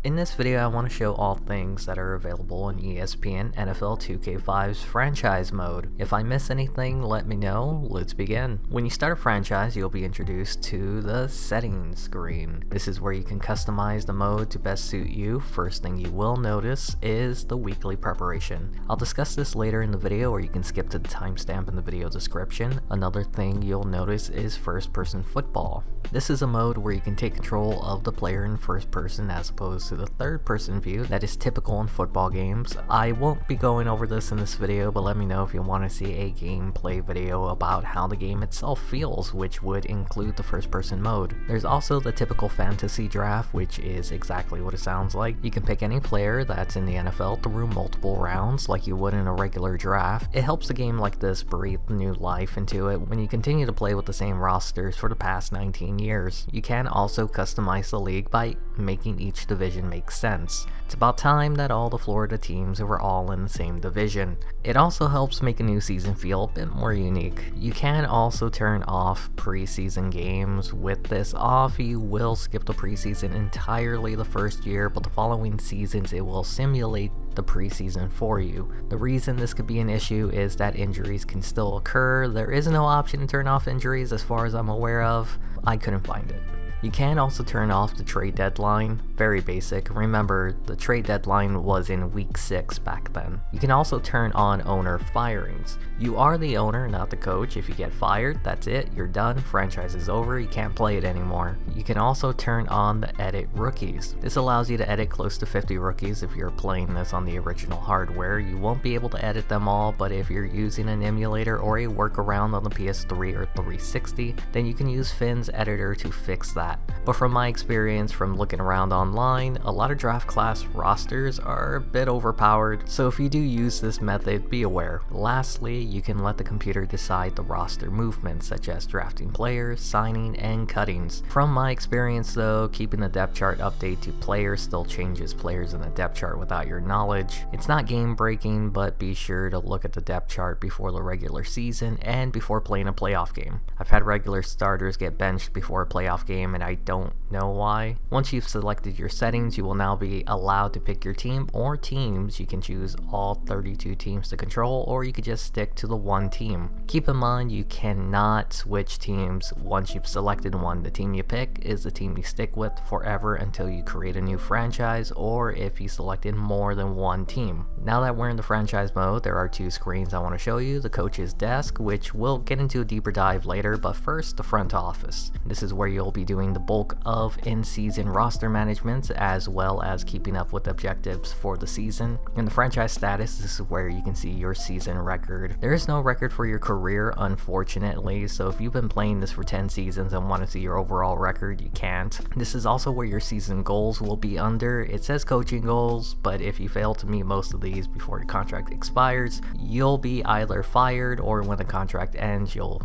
In this video, I want to show all things that are available in ESPN NFL 2K5's franchise mode. If I miss anything, let me know. Let's begin. When you start a franchise, you'll be introduced to the settings screen. This is where you can customize the mode to best suit you. First thing you will notice is the weekly preparation. I'll discuss this later in the video, or you can skip to the timestamp in the video description. Another thing you'll notice is first-person football. This is a mode where you can take control of the player in first person as opposed to the third person view that is typical in football games. I won't be going over this in this video, but let me know if you want to see a gameplay video about how the game itself feels, which would include the first person mode. There's also the typical fantasy draft, which is exactly what it sounds like. You can pick any player that's in the NFL through multiple rounds like you would in a regular draft. It helps a game like this breathe new life into it when you continue to play with the same rosters for the past 19 years. You can also customize the league by making each division make sense. It's about time that all the Florida teams were all in the same division. It also helps make a new season feel a bit more unique. You can also turn off preseason games. With this off, you will skip the preseason entirely the first year, but the following seasons it will simulate the preseason for you. The reason this could be an issue is that injuries can still occur. There is no option to turn off injuries as far as I'm aware of. I couldn't find it. You can also turn off the trade deadline. Very basic. Remember, the trade deadline was in week 6 back then. You can also turn on owner firings. You are the owner, not the coach. If you get fired, that's it. You're done. Franchise is over. You can't play it anymore. You can also turn on the edit rookies. This allows you to edit close to 50 rookies if you're playing this on the original hardware. You won't be able to edit them all, but if you're using an emulator or a workaround on the PS3 or 360, then you can use Finn's editor to fix that. But from my experience from looking around online, a lot of draft class rosters are a bit overpowered, so if you do use this method, be aware. Lastly, you can let the computer decide the roster movements, such as drafting players, signing, and cuttings. From my experience though, keeping the depth chart update to players still changes players in the depth chart without your knowledge. It's not game breaking, but be sure to look at the depth chart before the regular season and before playing a playoff game. I've had regular starters get benched before a playoff game, and I don't know why. Once you've selected your settings, you will now be allowed to pick your team or teams. You can choose all 32 teams to control, or you could just stick to the one team. Keep in mind, you cannot switch teams once you've selected one. The team you pick is the team you stick with forever until you create a new franchise, or if you selected more than one team. Now that we're in the franchise mode, there are 2 screens I want to show you. The coach's desk, which we'll get into a deeper dive later, but first the front office. This is where you'll be doing the bulk of in-season roster management, as well as keeping up with objectives for the season. In the franchise status, this is where you can see your season record. There is no record for your career, unfortunately, so if you've been playing this for 10 seasons and want to see your overall record, you can't. This is also where your season goals will be under. It says coaching goals, but if you fail to meet most of these before your contract expires, you'll be either fired, or when the contract ends, you'll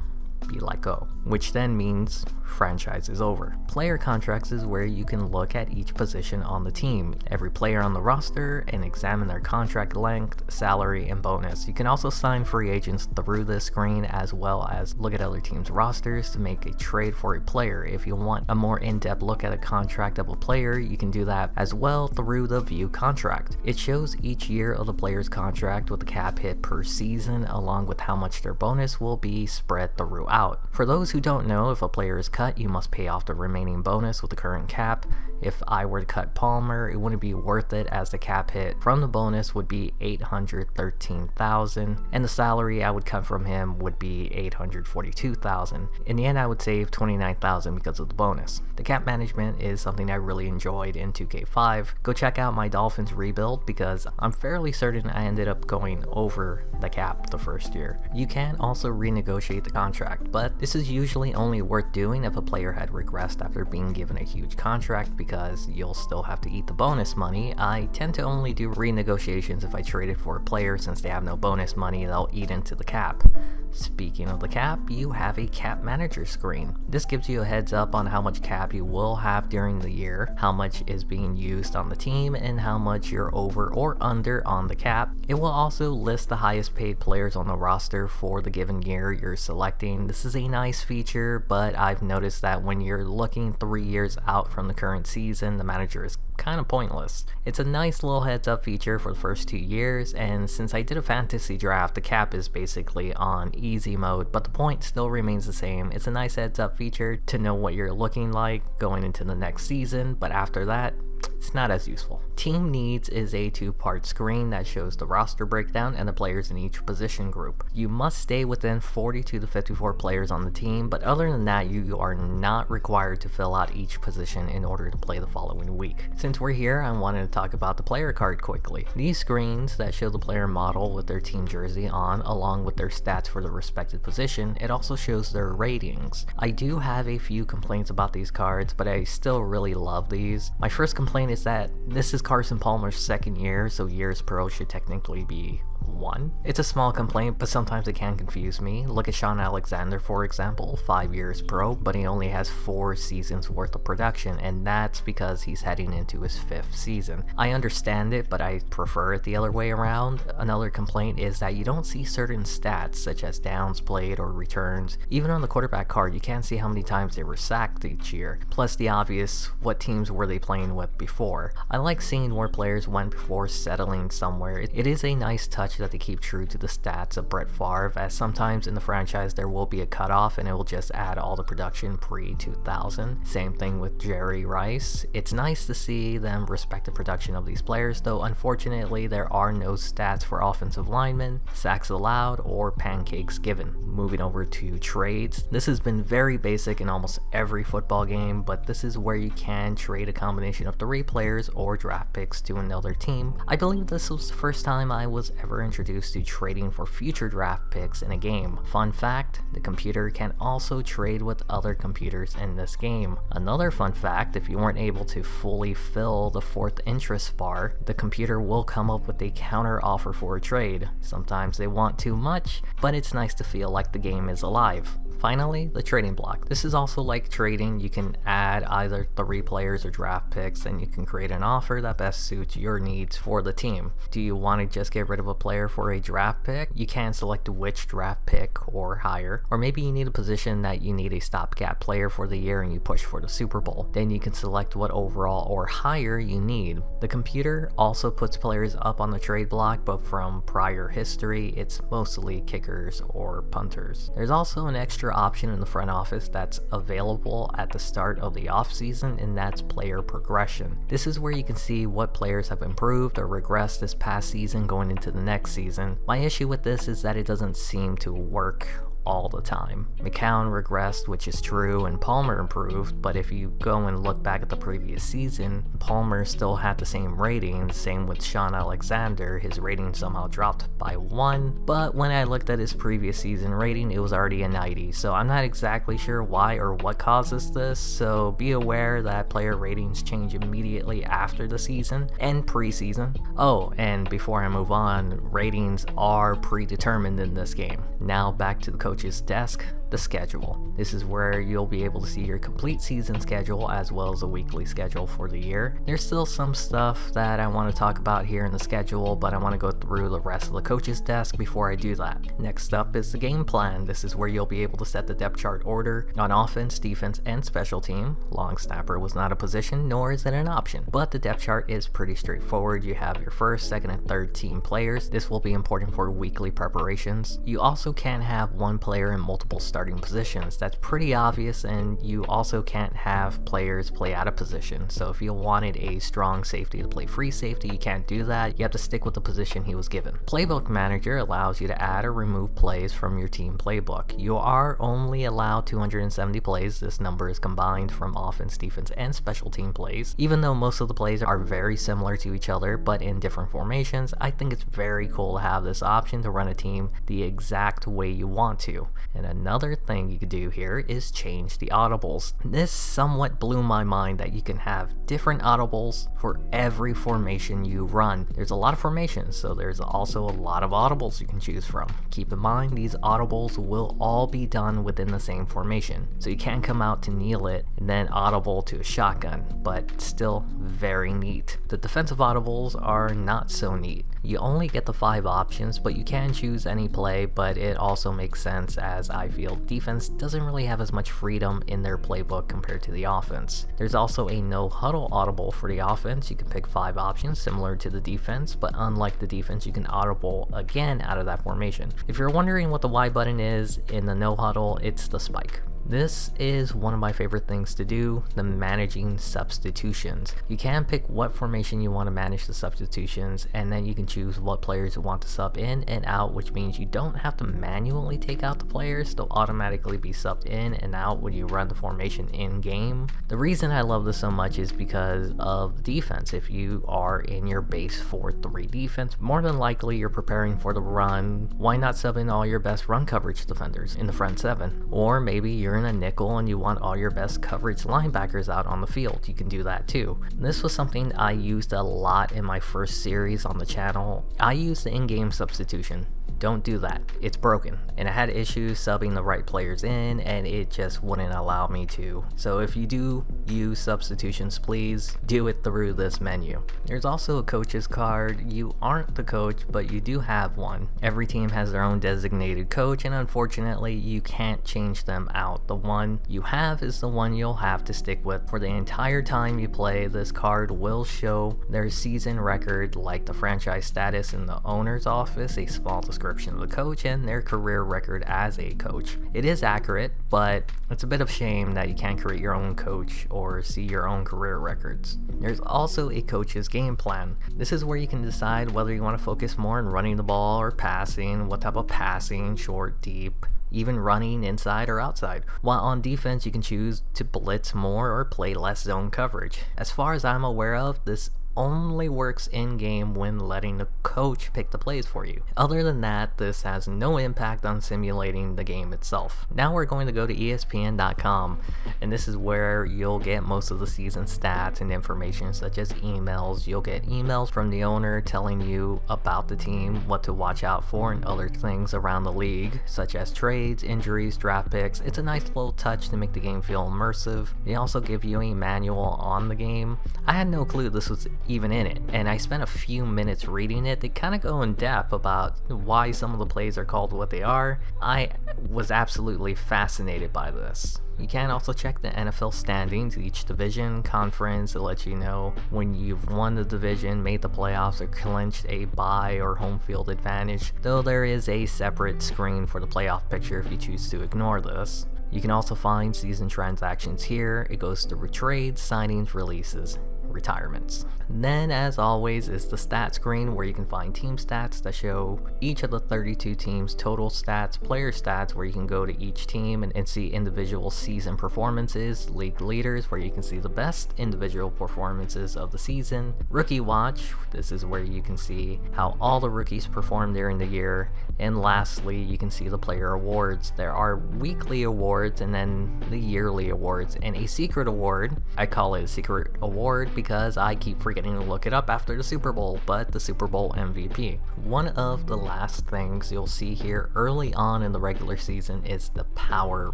be let go, which then means franchise is over. Player contracts is where you can look at each position on the team, every player on the roster, and examine their contract length, salary, and bonus. You can also sign free agents through this screen, as well as look at other teams' rosters to make a trade for a player. If you want a more in-depth look at a contract of a player, you can do that as well through the view contract. It shows each year of the player's contract with the cap hit per season, along with how much their bonus will be spread throughout. For those who don't know, if a player is cut, you must pay off the remaining bonus with the current cap. If I were to cut Palmer, it wouldn't be worth it, as the cap hit from the bonus would be $813,000, and the salary I would cut from him would be $842,000. In the end, I would save $29,000 because of the bonus. The cap management is something I really enjoyed in 2K5. Go check out my Dolphins rebuild, because I'm fairly certain I ended up going over the cap the first year. You can also renegotiate the contract, but this is usually only worth doing if a player had regressed after being given a huge contract, because you'll still have to eat the bonus money. I tend to only do renegotiations if I traded for a player, since they have no bonus money, they'll eat into the cap. Speaking of the cap, you have a cap manager screen. This gives you a heads up on how much cap you will have during the year, how much is being used on the team, and how much you're over or under on the cap. It will also list the highest paid players on the roster for the given year you're selecting. This is a nice feature, but I've noticed that when you're looking 3 years out from the current season, the manager is kind of pointless. It's a nice little heads up feature for the first 2 years, and since I did a fantasy draft, the cap is basically on easy mode, but the point still remains the same. It's a nice heads up feature to know what you're looking like going into the next season, but after that, it's not as useful. Team Needs is a 2-part screen that shows the roster breakdown and the players in each position group. You must stay within 42 to 54 players on the team, but other than that, you are not required to fill out each position in order to play the following week. Since we're here, I wanted to talk about the player card quickly. These screens that show the player model with their team jersey on, along with their stats for the respective position, it also shows their ratings. I do have a few complaints about these cards, but I still really love these. My first complaint is that this is Carson Palmer's second year, so years pro should technically be 1. It's a small complaint, but sometimes it can confuse me. Look at Sean Alexander, for example, 5 years pro, but he only has 4 seasons worth of production, and that's because he's heading into his 5th season. I understand it, but I prefer it the other way around. Another complaint is that you don't see certain stats, such as downs played or returns. Even on the quarterback card, you can't see how many times they were sacked each year, plus the obvious, what teams were they playing with before. I like seeing where players went before settling somewhere. It is a nice touch that they keep true to the stats of Brett Favre, as sometimes in the franchise there will be a cutoff and it will just add all the production pre-2000. Same thing with Jerry Rice. It's nice to see them respect the production of these players, though unfortunately there are no stats for offensive linemen, sacks allowed, or pancakes given. Moving over to trades, this has been very basic in almost every football game, but this is where you can trade a combination of 3 players or draft picks to another team. I believe this was the first time I was ever introduced to trading for future draft picks in a game. Fun fact, the computer can also trade with other computers in this game. Another fun fact, if you weren't able to fully fill the 4th interest bar, the computer will come up with a counter offer for a trade. Sometimes they want too much, but it's nice to feel like the game is alive. Finally, the trading block. This is also like trading. You can add either 3 players or draft picks, and you can create an offer that best suits your needs for the team. Do you want to just get rid of a player for a draft pick? You can select which draft pick or higher. Or maybe you need a position that you need a stopgap player for the year and you push for the Super Bowl. Then you can select what overall or higher you need. The computer also puts players up on the trade block, but from prior history, it's mostly kickers or punters. There's also an extra option in the front office that's available at the start of the offseason, and that's player progression. This is where you can see what players have improved or regressed this past season going into the next season. My issue with this is that it doesn't seem to work all the time. McCown regressed, which is true, and Palmer improved, but if you go and look back at the previous season, Palmer still had the same rating. Same with Sean Alexander, his rating somehow dropped by 1, but when I looked at his previous season rating, it was already a 90, so I'm not exactly sure why or what causes this, so be aware that player ratings change immediately after the season and preseason. Oh, and before I move on, ratings are predetermined in this game. Now back to the coach's desk, the schedule. This is where you'll be able to see your complete season schedule as well as a weekly schedule for the year. There's still some stuff that I want to talk about here in the schedule, but I want to go through the rest of the coach's desk before I do that. Next up is the game plan. This is where you'll be able to set the depth chart order on offense, defense, and special team. Long snapper was not a position, nor is it an option, but the depth chart is pretty straightforward. You have your first, second, and third team players. This will be important for weekly preparations. You also can't have one player in multiple starting positions. That's pretty obvious, and you also can't have players play out of position. So if you wanted a strong safety to play free safety, you can't do that. You have to stick with the position he was given. Playbook Manager allows you to add or remove plays from your team playbook. You are only allowed 270 plays. This number is combined from offense, defense, and special team plays. Even though most of the plays are very similar to each other, but in different formations, I think it's very cool to have this option to run a team the exact way you want to. And another thing you could do here is change the audibles. This somewhat blew my mind that you can have different audibles for every formation you run. There's a lot of formations, so there's also a lot of audibles you can choose from. Keep in mind, these audibles will all be done within the same formation, so you can't come out to kneel it and then audible to a shotgun, but still very neat. The defensive audibles are not so neat. You only get the 5 options, but you can choose any play, but it also makes sense as I feel defense doesn't really have as much freedom in their playbook compared to the offense. There's also a no huddle audible for the offense. You can pick 5 options similar to the defense, but unlike the defense, you can audible again out of that formation. If you're wondering what the Y button is in the no huddle, it's the spike. This is one of my favorite things to do, the managing substitutions. You can pick what formation you want to manage the substitutions, and then you can choose what players you want to sub in and out, which means you don't have to manually take out the players. They'll automatically be subbed in and out when you run the formation in game. The reason I love this so much is because of defense. If you are in your base 4-3 defense, more than likely you're preparing for the run. Why not sub in all your best run coverage defenders in the front 7? Or maybe you're in a nickel and you want all your best coverage linebackers out on the field. You can do that too. This was something I used a lot in my first series on the channel. I used the in-game substitution. Don't do that. It's broken. And I had issues subbing the right players in, and it just wouldn't allow me to. So if you do use substitutions, please do it through this menu. There's also a coach's card. You aren't the coach, but you do have one. Every team has their own designated coach, and unfortunately, you can't change them out. The one you have is the one you'll have to stick with for the entire time you play. This card will show their season record, like the franchise status in the owner's office, a small description of the coach, and their career record as a coach. It is accurate, but it's a bit of shame that you can't create your own coach or see your own career records. There's also a coach's game plan. This is where you can decide whether you want to focus more on running the ball or passing, what type of passing, short, deep, even running inside or outside. While on defense, you can choose to blitz more or play less zone coverage. As far as I'm aware of, this only works in-game when letting the coach pick the plays for you. Other than that, this has no impact on simulating the game itself. Now we're going to go to ESPN.com, and this is where you'll get most of the season stats and information such as emails. You'll get emails from the owner telling you about the team, what to watch out for, and other things around the league, such as trades, injuries, draft picks. It's a nice little touch to make the game feel immersive. They also give you a manual on the game. I had no clue this was even in it, and I spent a few minutes reading it. They kind of go in depth about why some of the plays are called what they are. I was absolutely fascinated by this. You can also check the NFL standings, each division, conference. It lets you know when you've won the division, made the playoffs, or clinched a bye or home field advantage, though there is a separate screen for the playoff picture if you choose to ignore this. You can also find season transactions here. It goes through trades, signings, releases, retirements. Then, as always, is the stat screen where you can find team stats that show each of the 32 teams' total stats, player stats where you can go to each team and see individual season performances, league leaders where you can see the best individual performances of the season, rookie watch, this is where you can see how all the rookies performed during the year, and lastly, you can see the player awards. There are weekly awards and then the yearly awards, and a secret award, I call it a secret award because I keep forgetting to look it up after the Super Bowl, but the Super Bowl MVP. One of the last things you'll see here early on in the regular season is the power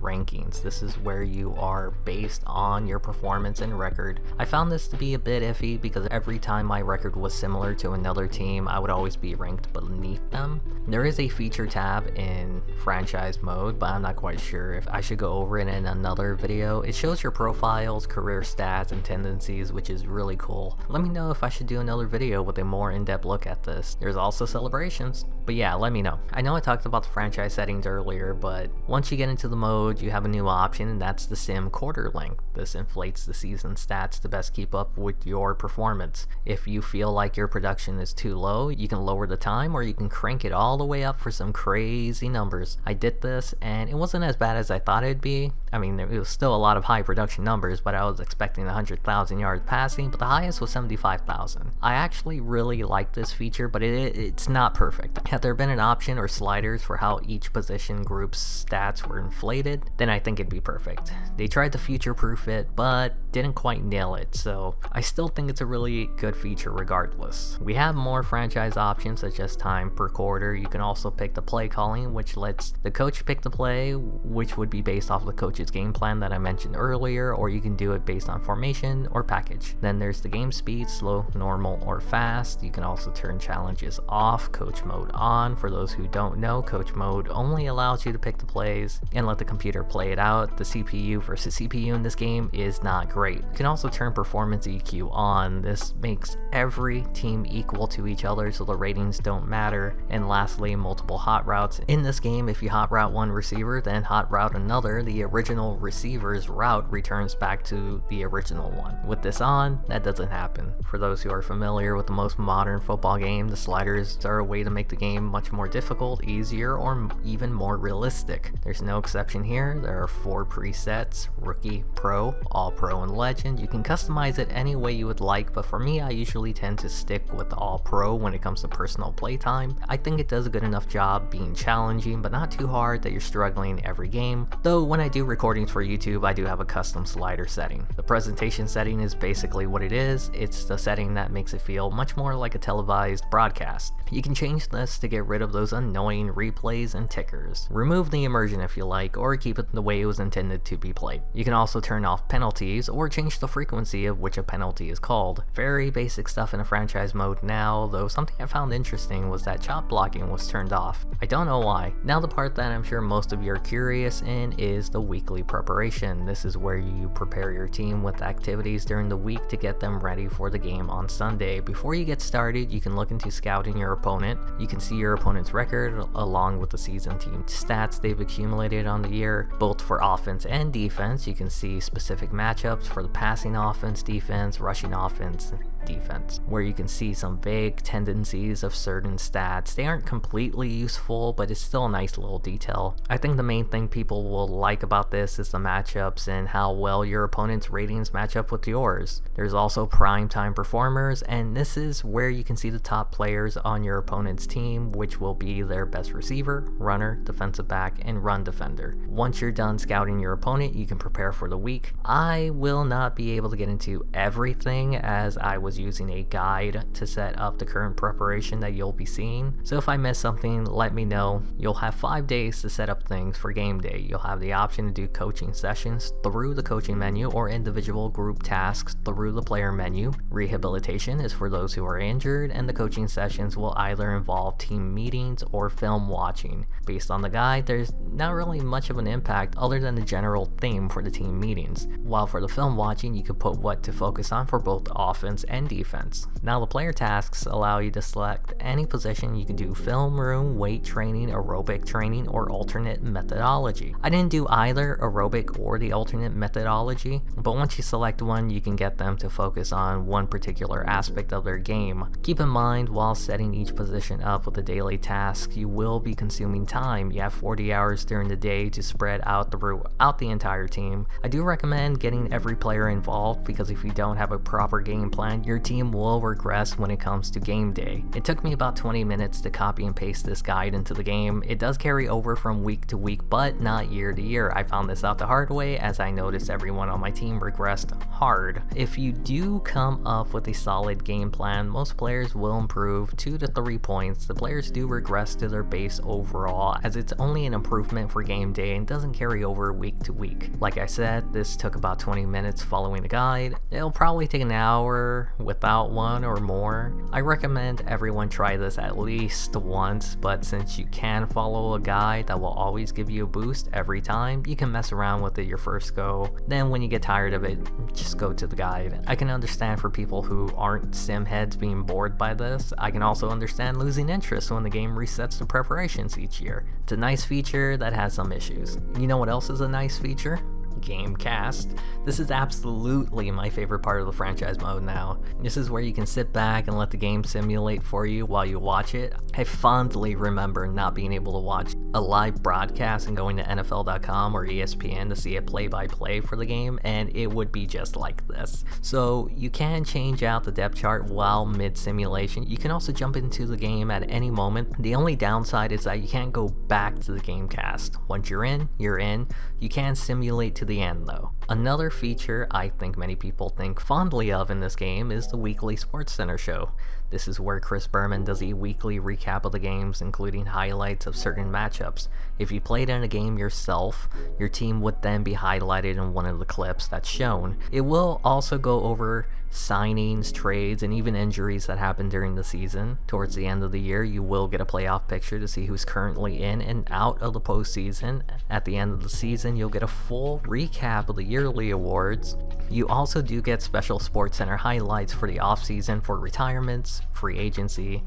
rankings. This is where you are based on your performance and record. I found this to be a bit iffy because every time my record was similar to another team, I would always be ranked beneath them. There is a feature tab in franchise mode, but I'm not quite sure if I should go over it in another video. It shows your profiles, career stats, and tendencies, which is really cool. Let me know if I should do another video with a more in-depth look at this. There's also celebrations, but yeah, let me know. I know I talked about the franchise settings earlier, but once you get into the mode, you have a new option, and that's the sim quarter length. This inflates the season stats to best keep up with your performance. If you feel like your production is too low, you can lower the time, or you can crank it all the way up for some crazy numbers. I did this, and it wasn't as bad as I thought it'd be. I mean, it was still a lot of high production numbers, but I was expecting 100,000 yards passing, but the highest was 75,000. I actually really like this feature, but it's not perfect. Had there been an option or sliders for how each position group's stats were inflated, then I think it'd be perfect. They tried to future-proof it, but didn't quite nail it, so I still think it's a really good feature regardless. We have more franchise options such as time per quarter. You can also pick the play calling, which lets the coach pick the play, which would be based off the coach's game plan that I mentioned earlier, or you can do it based on formation or package. Then Then there's the game speed, slow, normal, or fast. You can also turn challenges off, coach mode on. For those who don't know, coach mode only allows you to pick the plays and let the computer play it out. The CPU versus CPU in this game is not great. You can also turn performance EQ on. This makes every team equal to each other so the ratings don't matter. And lastly, multiple hot routes. In this game, if you hot route one receiver, then hot route another, the original receiver's route returns back to the original one. With this on, that doesn't happen. For those who are familiar with the most modern football game, the sliders are a way to make the game much more difficult, easier, or even more realistic. There's no exception here. There are 4 presets: Rookie, Pro, All-Pro, and Legend. You can customize it any way you would like, but for me, I usually tend to stick with the All-Pro when it comes to personal playtime. I think it does a good enough job being challenging, but not too hard that you're struggling every game. Though when I do recordings for YouTube, I do have a custom slider setting. The presentation setting is basically what it is. It's the setting that makes it feel much more like a televised broadcast. You can change this to get rid of those annoying replays and tickers. Remove the immersion if you like, or keep it the way it was intended to be played. You can also turn off penalties or change the frequency of which a penalty is called. Very basic stuff in a franchise mode now, though something I found interesting was that chop blocking was turned off. I don't know why. Now the part that I'm sure most of you are curious in is the weekly preparation. This is where you prepare your team with activities during the week to get them ready for the game on Sunday. Before you get started, you can look into scouting your opponent. You can see your opponent's record along with the season team stats they've accumulated on the year, both for offense and defense. You can see specific matchups for the passing offense, defense, rushing offense, defense, where you can see some vague tendencies of certain stats. They aren't completely useful, but it's still a nice little detail. I think the main thing people will like about this is the matchups and how well your opponent's ratings match up with yours. There's also primetime performers, and this is where you can see the top players on your opponent's team, which will be their best receiver, runner, defensive back, and run defender. Once you're done scouting your opponent, you can prepare for the week. I will not be able to get into everything as I was using a guide to set up the current preparation that you'll be seeing. So if I miss something, let me know. You'll have 5 days to set up things for game day. You'll have the option to do coaching sessions through the coaching menu or individual group tasks through the player menu. Rehabilitation is for those who are injured, and the coaching sessions will either involve team meetings or film watching. Based on the guide, there's not really much of an impact other than the general theme for the team meetings. While for the film watching, you can put what to focus on for both offense and defense. Now the player tasks allow you to select any position. You can do film room, weight training, aerobic training, or alternate methodology. I didn't do either aerobic or the alternate methodology, but once you select one, you can get them to focus on one particular aspect of their game. Keep in mind, while setting each position up with a daily task, you will be consuming time. You have 40 hours during the day to spread out throughout the entire team. I do recommend getting every player involved, because if you don't have a proper game plan, your team will regress when it comes to game day. It took me about 20 minutes to copy and paste this guide into the game. It does carry over from week to week, but not year to year. I found this out the hard way as I noticed everyone on my team regressed hard. If you do come up with a solid game plan, most players will improve 2 to 3 points. The players do regress to their base overall, as it's only an improvement for game day and doesn't carry over week to week. Like I said, this took about 20 minutes following the guide. It'll probably take an hour without one or more. I recommend everyone try this at least once, but since you can follow a guide that will always give you a boost every time, you can mess around with it your first go. Then when you get tired of it, just go to the guide. I can understand for people who aren't sim heads being bored by this. I can also understand losing interest when the game resets the preparations each year. It's a nice feature that has some issues. You know what else is a nice feature? Gamecast. This is absolutely my favorite part of the franchise mode now. This is where you can sit back and let the game simulate for you while you watch it. I fondly remember not being able to watch a live broadcast and going to NFL.com or ESPN to see a play-by-play for the game, and it would be just like this. So you can change out the depth chart while mid-simulation. You can also jump into the game at any moment. The only downside is that you can't go back to the Gamecast. Once you're in, you're in. You can simulate to the end though. Another feature I think many people think fondly of in this game is the weekly Sports Center show. This is where Chris Berman does a weekly recap of the games, including highlights of certain matchups matchups. If you played in a game yourself, your team would then be highlighted in one of the clips that's shown. It will also go over signings, trades, and even injuries that happen during the season. Towards the end of the year, you will get a playoff picture to see who's currently in and out of the postseason. At the end of the season, you'll get a full recap of the yearly awards. You also do get special Sports Center highlights for the offseason for retirements, free agency,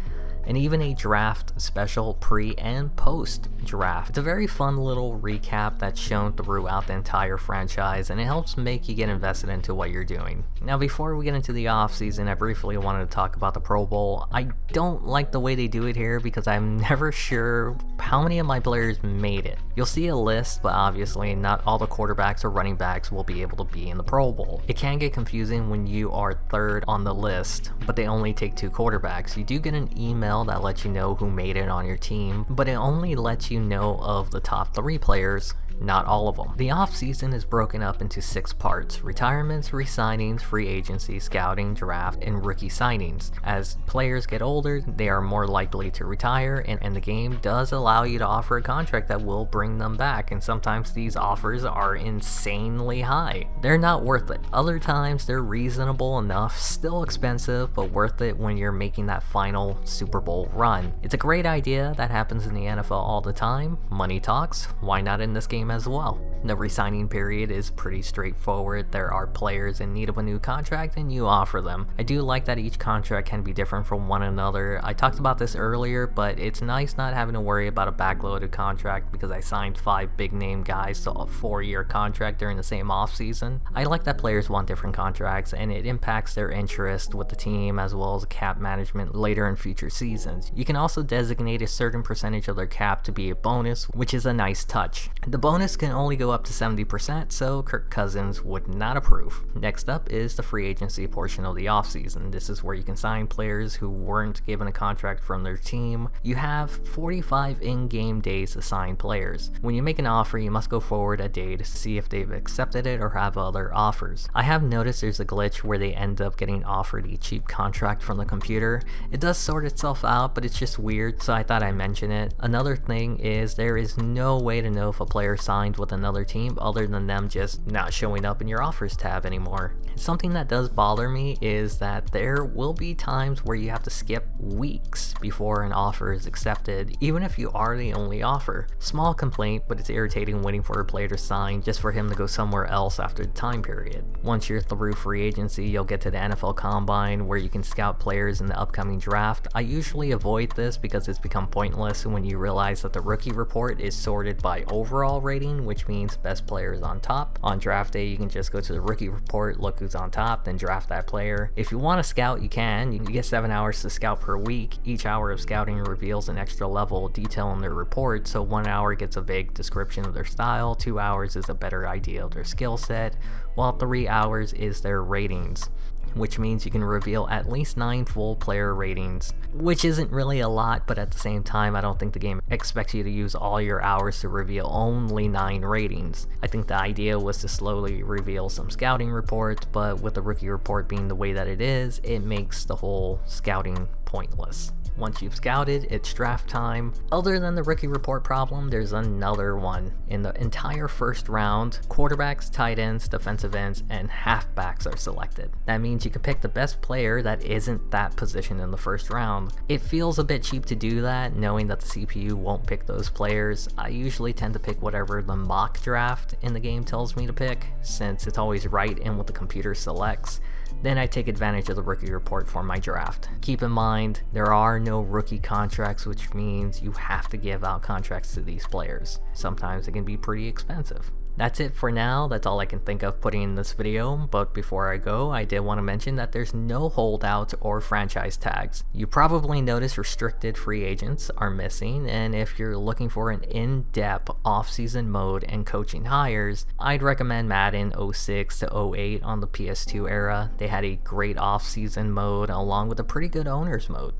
and even a draft special pre and post draft. It's a very fun little recap that's shown throughout the entire franchise, and it helps make you get invested into what you're doing. Now, before we get into the offseason, I briefly wanted to talk about the Pro Bowl. I don't like the way they do it here because I'm never sure how many of my players made it. You'll see a list, but obviously not all the quarterbacks or running backs will be able to be in the Pro Bowl. It can get confusing when you are third on the list, but they only take 2 quarterbacks. You do get an email that lets you know who made it on your team, but it only lets you know of the top 3 players, not all of them. The offseason is broken up into 6 parts: retirements, re-signings, free agency, scouting, draft, and rookie signings. As players get older, they are more likely to retire, and the game does allow you to offer a contract that will bring them back, and sometimes these offers are insanely high. They're not worth it. Other times they're reasonable enough, still expensive, but worth it when you're making that final Super Bowl run. It's a great idea that happens in the NFL all the time. Money talks. Why not in this game as well? The re-signing period is pretty straightforward. There are players in need of a new contract and you offer them. I do like that each contract can be different from one another. I talked about this earlier, but it's nice not having to worry about a backloaded contract because I signed 5 big name guys to a 4-year contract during the same offseason. I like that players want different contracts and it impacts their interest with the team as well as cap management later in future seasons. You can also designate a certain percentage of their cap to be a bonus, which is a nice touch. The bonus can only go up to 70%, so Kirk Cousins would not approve. Next up is the free agency portion of the offseason. This is where you can sign players who weren't given a contract from their team. You have 45 in-game days to sign players. When you make an offer, you must go forward a day to see if they've accepted it or have other offers. I have noticed there's a glitch where they end up getting offered a cheap contract from the computer. It does sort itself out, but it's just weird, so I thought I'd mention it. Another thing is there is no way to know if a player signed with another team other than them just not showing up in your offers tab anymore. Something that does bother me is that there will be times where you have to skip weeks before an offer is accepted, even if you are the only offer. Small complaint, but it's irritating waiting for a player to sign just for him to go somewhere else after the time period. Once you're through free agency, you'll get to the NFL Combine where you can scout players in the upcoming draft. I usually avoid this because it's become pointless when you realize that the rookie report is sorted by overall rating, which means best player is on top. On draft day, you can just go to the rookie report, look who's on top, then draft that player. If you want to scout, you can. You get 7 hours to scout per week. Each hour of scouting reveals an extra level of detail in their report, so 1 hour gets a vague description of their style, 2 hours is a better idea of their skill set, while 3 hours is their ratings, which means you can reveal at least 9 full player ratings, which isn't really a lot, but at the same time, I don't think the game expects you to use all your hours to reveal only 9 ratings. I think the idea was to slowly reveal some scouting reports, but with the rookie report being the way that it is, it makes the whole scouting pointless. Once you've scouted, it's draft time. Other than the rookie report problem, there's another one. In the entire first round, quarterbacks, tight ends, defensive ends, and halfbacks are selected. That means you can pick the best player that isn't that position in the first round. It feels a bit cheap to do that, knowing that the CPU won't pick those players. I usually tend to pick whatever the mock draft in the game tells me to pick, since it's always right in what the computer selects. Then I take advantage of the rookie report for my draft. Keep in mind, there are no rookie contracts, which means you have to give out contracts to these players. Sometimes it can be pretty expensive. That's it for now. That's all I can think of putting in this video, but before I go, I did want to mention that there's no holdouts or franchise tags. You probably noticed restricted free agents are missing, and if you're looking for an in-depth off-season mode and coaching hires, I'd recommend Madden 06 to 08 on the PS2 era. They had a great off-season mode along with a pretty good owners mode.